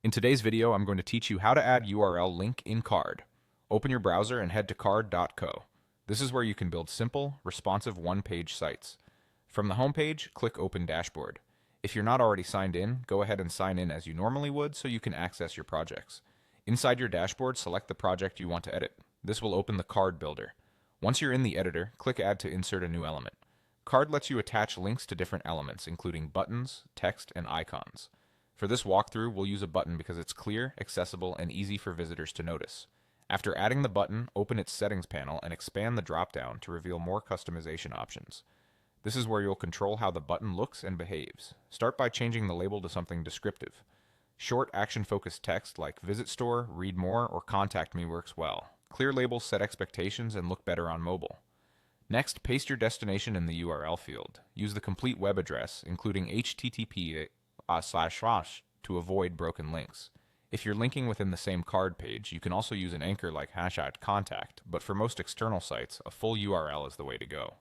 In today's video, I'm going to teach you how to add URL link in Carrd. Open your browser and head to carrd.co. This is where you can build simple, responsive one-page sites. From the homepage, click Open Dashboard. If you're not already signed in, go ahead and sign in as you normally would so you can access your projects. Inside your dashboard, select the project you want to edit. This will open the Carrd Builder. Once you're in the editor, click Add to insert a new element. Carrd lets you attach links to different elements, including buttons, text, and icons. For this walkthrough, we'll use a button because it's clear, accessible, and easy for visitors to notice. After adding the button, open its settings panel and expand the drop-down to reveal more customization options. This is where you'll control how the button looks and behaves. Start by changing the label to something descriptive. Short, action-focused text like Visit Store, Read More, or Contact Me works well. Clear labels set expectations and look better on mobile. Next, paste your destination in the URL field. Use the complete web address, including HTTP to avoid broken links. If you're linking within the same Carrd page, you can also use an anchor like #contact, but for most external sites, a full URL is the way to go.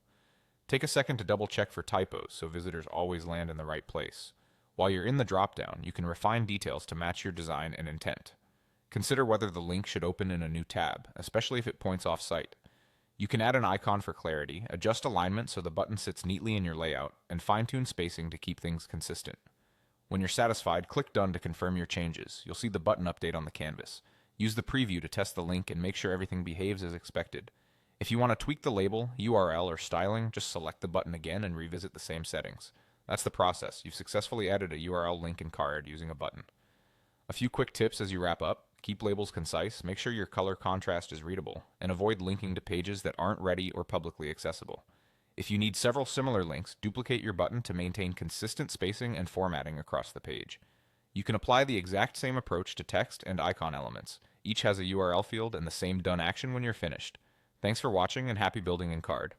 Take a second to double check for typos so visitors always land in the right place. While you're in the dropdown, you can refine details to match your design and intent. Consider whether the link should open in a new tab, especially if it points off-site. You can add an icon for clarity, adjust alignment so the button sits neatly in your layout, and fine-tune spacing to keep things consistent. When you're satisfied, click Done to confirm your changes. You'll see the button update on the canvas. Use the preview to test the link and make sure everything behaves as expected. If you want to tweak the label, URL, or styling, just select the button again and revisit the same settings. That's the process. You've successfully added a URL link in Carrd using a button. A few quick tips as you wrap up. Keep labels concise, make sure your color contrast is readable, and avoid linking to pages that aren't ready or publicly accessible. If you need several similar links, duplicate your button to maintain consistent spacing and formatting across the page. You can apply the exact same approach to text and icon elements. Each has a URL field and the same done action when you're finished. Thanks for watching and happy building in Carrd.